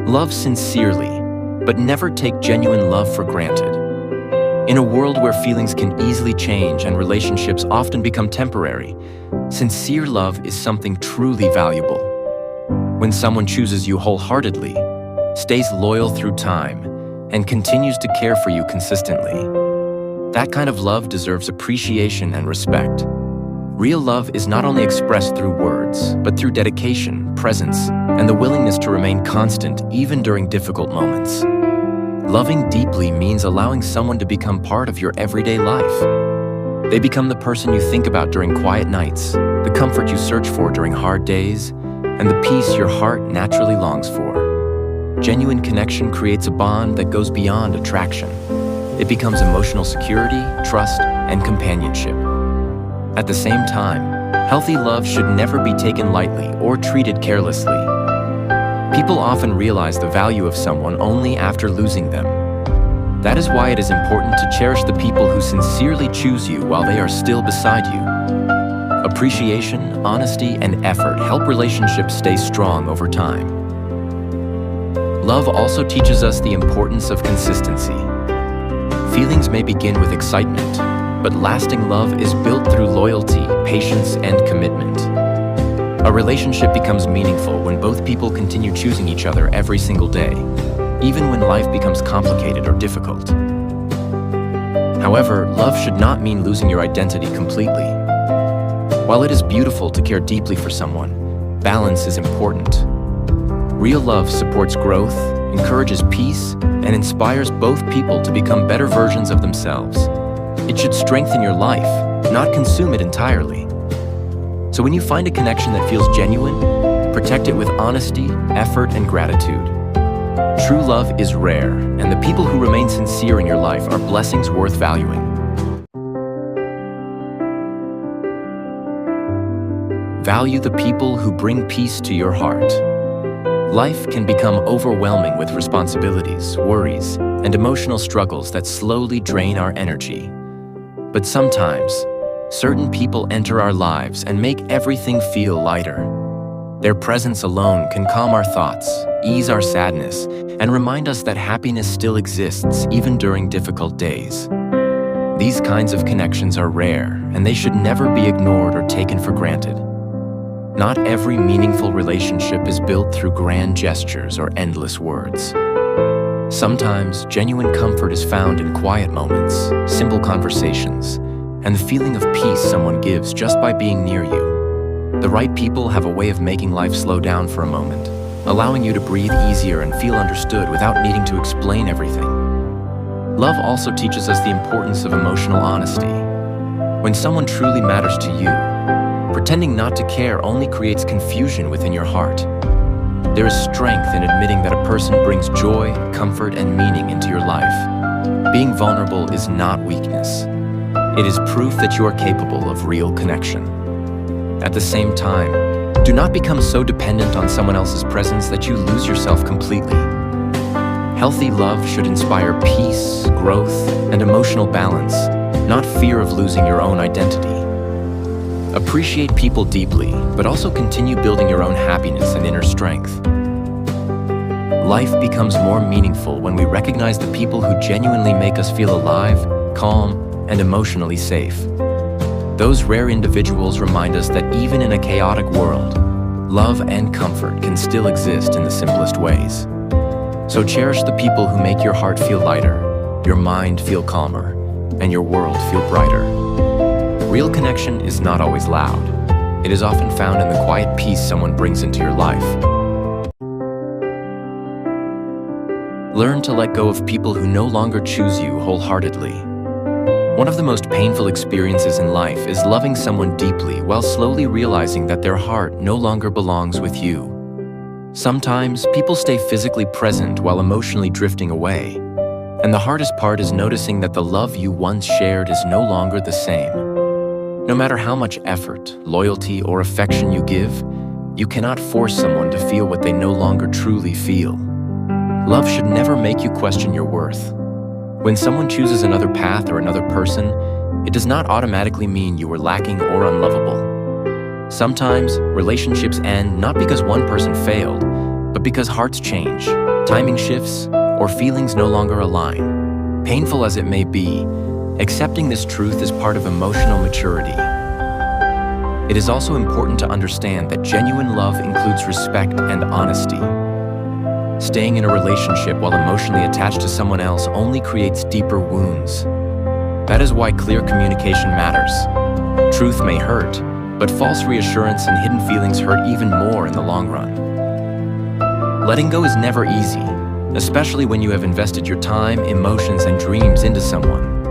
Love sincerely, but never take genuine love for granted. In a world where feelings can easily change and relationships often become temporary, sincere love is something truly valuable. When someone chooses you wholeheartedly, stays loyal through time, and continues to care for you consistently, that kind of love deserves appreciation and respect. Real love is not only expressed through words, but through dedication, presence, and the willingness to remain constant even during difficult moments. Loving deeply means allowing someone to become part of your everyday life. They become the person you think about during quiet nights, the comfort you search for during hard days, and the peace your heart naturally longs for. Genuine connection creates a bond that goes beyond attraction. It becomes emotional security, trust, and companionship. At the same time, healthy love should never be taken lightly or treated carelessly. People often realize the value of someone only after losing them. That is why it is important to cherish the people who sincerely choose you while they are still beside you. Appreciation, honesty, and effort help relationships stay strong over time. Love also teaches us the importance of consistency. Feelings may begin with excitement, but lasting love is built through loyalty, patience, and commitment. A relationship becomes meaningful when both people continue choosing each other every single day, even when life becomes complicated or difficult. However, love should not mean losing your identity completely. While it is beautiful to care deeply for someone, balance is important. Real love supports growth, encourages peace, and inspires both people to become better versions of themselves. It should strengthen your life, not consume it entirely. So when you find a connection that feels genuine, protect it with honesty, effort, and gratitude. True love is rare, and the people who remain sincere in your life are blessings worth valuing. Value the people who bring peace to your heart. Life can become overwhelming with responsibilities, worries, and emotional struggles that slowly drain our energy. But sometimes, certain people enter our lives and make everything feel lighter. Their presence alone can calm our thoughts, ease our sadness, and remind us that happiness still exists even during difficult days. These kinds of connections are rare, and they should never be ignored or taken for granted. Not every meaningful relationship is built through grand gestures or endless words. Sometimes, genuine comfort is found in quiet moments, simple conversations, and the feeling of peace someone gives just by being near you. The right people have a way of making life slow down for a moment, allowing you to breathe easier and feel understood without needing to explain everything. Love also teaches us the importance of emotional honesty. When someone truly matters to you, pretending not to care only creates confusion within your heart. There is strength in admitting that a person brings joy, comfort, and meaning into your life. Being vulnerable is not weakness. It is proof that you are capable of real connection. At the same time, do not become so dependent on someone else's presence that you lose yourself completely. Healthy love should inspire peace, growth, and emotional balance, not fear of losing your own identity. Appreciate people deeply, but also continue building your own happiness and inner strength. Life becomes more meaningful when we recognize the people who genuinely make us feel alive, calm, and emotionally safe. Those rare individuals remind us that even in a chaotic world, love and comfort can still exist in the simplest ways. So cherish the people who make your heart feel lighter, your mind feel calmer, and your world feel brighter. Real connection is not always loud. It is often found in the quiet peace someone brings into your life. Learn to let go of people who no longer choose you wholeheartedly. One of the most painful experiences in life is loving someone deeply while slowly realizing that their heart no longer belongs with you. Sometimes, people stay physically present while emotionally drifting away. And the hardest part is noticing that the love you once shared is no longer the same. No matter how much effort, loyalty, or affection you give, you cannot force someone to feel what they no longer truly feel. Love should never make you question your worth. When someone chooses another path or another person, it does not automatically mean you were lacking or unlovable. Sometimes, relationships end not because one person failed, but because hearts change, timing shifts, or feelings no longer align. Painful as it may be, accepting this truth is part of emotional maturity. It is also important to understand that genuine love includes respect and honesty. Staying in a relationship while emotionally attached to someone else only creates deeper wounds. That is why clear communication matters. Truth may hurt, but false reassurance and hidden feelings hurt even more in the long run. Letting go is never easy, especially when you have invested your time, emotions, and dreams into someone.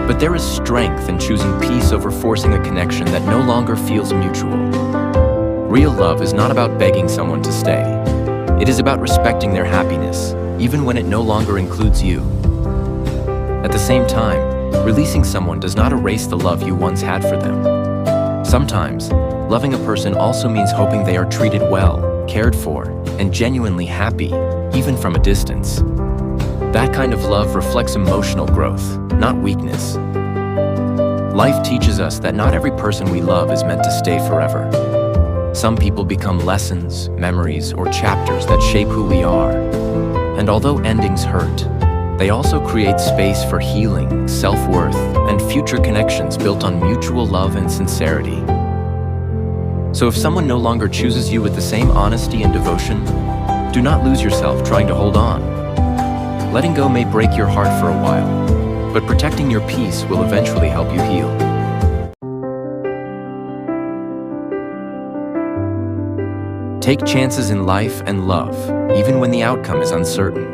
But there is strength in choosing peace over forcing a connection that no longer feels mutual. Real love is not about begging someone to stay. It is about respecting their happiness, even when it no longer includes you. At the same time, releasing someone does not erase the love you once had for them. Sometimes, loving a person also means hoping they are treated well, cared for, and genuinely happy, even from a distance. That kind of love reflects emotional growth, not weakness. Life teaches us that not every person we love is meant to stay forever. Some people become lessons, memories, or chapters that shape who we are. And although endings hurt, they also create space for healing, self-worth, and future connections built on mutual love and sincerity. So if someone no longer chooses you with the same honesty and devotion, do not lose yourself trying to hold on. Letting go may break your heart for a while, but protecting your peace will eventually help you heal. Take chances in life and love, even when the outcome is uncertain.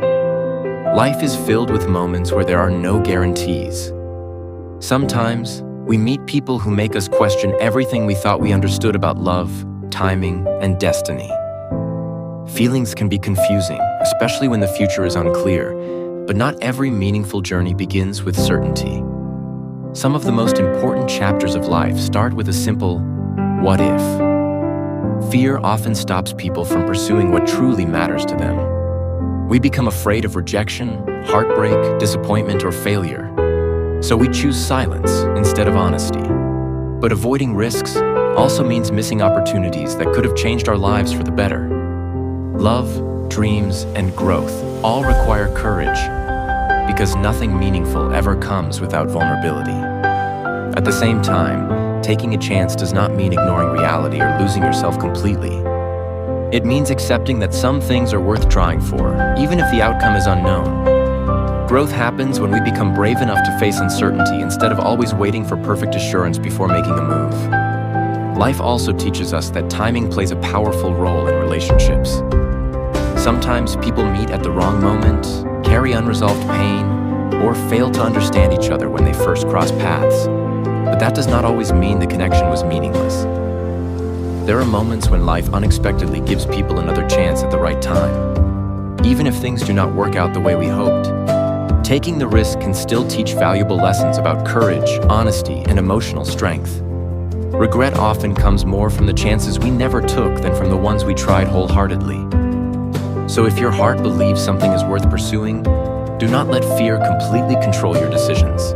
Life is filled with moments where there are no guarantees. Sometimes, we meet people who make us question everything we thought we understood about love, timing, and destiny. Feelings can be confusing, especially when the future is unclear, but not every meaningful journey begins with certainty. Some of the most important chapters of life start with a simple, what if? Fear often stops people from pursuing what truly matters to them. We become afraid of rejection, heartbreak, disappointment, or failure. So we choose silence instead of honesty. But avoiding risks also means missing opportunities that could have changed our lives for the better. Love, dreams, and growth all require courage, because nothing meaningful ever comes without vulnerability. At the same time, taking a chance does not mean ignoring reality or losing yourself completely. It means accepting that some things are worth trying for, even if the outcome is unknown. Growth happens when we become brave enough to face uncertainty instead of always waiting for perfect assurance before making a move. Life also teaches us that timing plays a powerful role in relationships. Sometimes people meet at the wrong moment, carry unresolved pain, or fail to understand each other when they first cross paths. But that does not always mean the connection was meaningless. There are moments when life unexpectedly gives people another chance at the right time. Even if things do not work out the way we hoped, taking the risk can still teach valuable lessons about courage, honesty, and emotional strength. Regret often comes more from the chances we never took than from the ones we tried wholeheartedly. So if your heart believes something is worth pursuing, do not let fear completely control your decisions.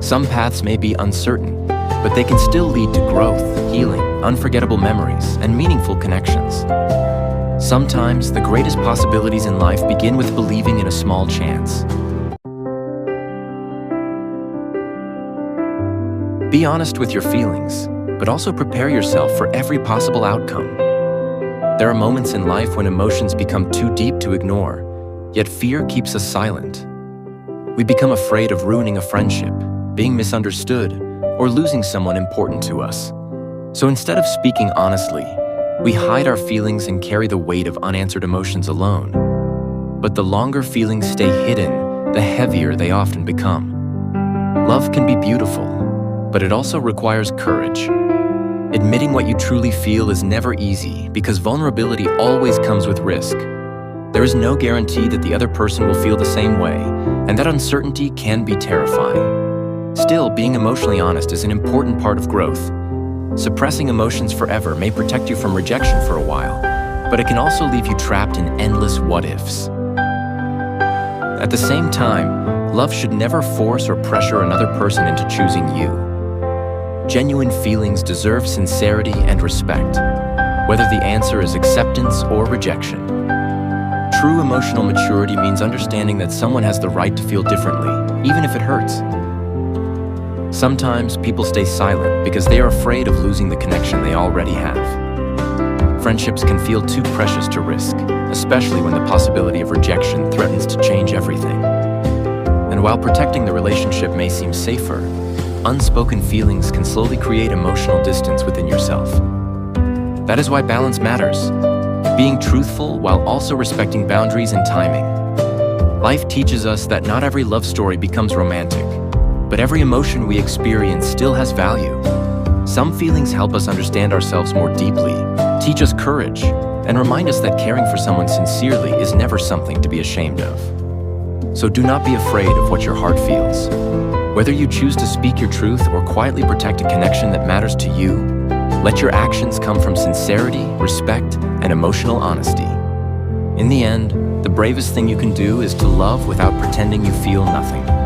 Some paths may be uncertain, but they can still lead to growth, healing, unforgettable memories, and meaningful connections. Sometimes the greatest possibilities in life begin with believing in a small chance. Be honest with your feelings, but also prepare yourself for every possible outcome. There are moments in life when emotions become too deep to ignore, yet fear keeps us silent. We become afraid of ruining a friendship, being misunderstood, or losing someone important to us. So instead of speaking honestly, we hide our feelings and carry the weight of unanswered emotions alone. But the longer feelings stay hidden, the heavier they often become. Love can be beautiful, but it also requires courage. Admitting what you truly feel is never easy because vulnerability always comes with risk. There is no guarantee that the other person will feel the same way, and that uncertainty can be terrifying. Still, being emotionally honest is an important part of growth. Suppressing emotions forever may protect you from rejection for a while, but it can also leave you trapped in endless what-ifs. At the same time, love should never force or pressure another person into choosing you. Genuine feelings deserve sincerity and respect, whether the answer is acceptance or rejection. True emotional maturity means understanding that someone has the right to feel differently, even if it hurts. Sometimes people stay silent because they are afraid of losing the connection they already have. Friendships can feel too precious to risk, especially when the possibility of rejection threatens to change everything. And while protecting the relationship may seem safer, unspoken feelings can slowly create emotional distance within yourself. That is why balance matters. Being truthful while also respecting boundaries and timing. Life teaches us that not every love story becomes romantic, but every emotion we experience still has value. Some feelings help us understand ourselves more deeply, teach us courage, and remind us that caring for someone sincerely is never something to be ashamed of. So do not be afraid of what your heart feels. Whether you choose to speak your truth or quietly protect a connection that matters to you, let your actions come from sincerity, respect, and emotional honesty. In the end, the bravest thing you can do is to love without pretending you feel nothing.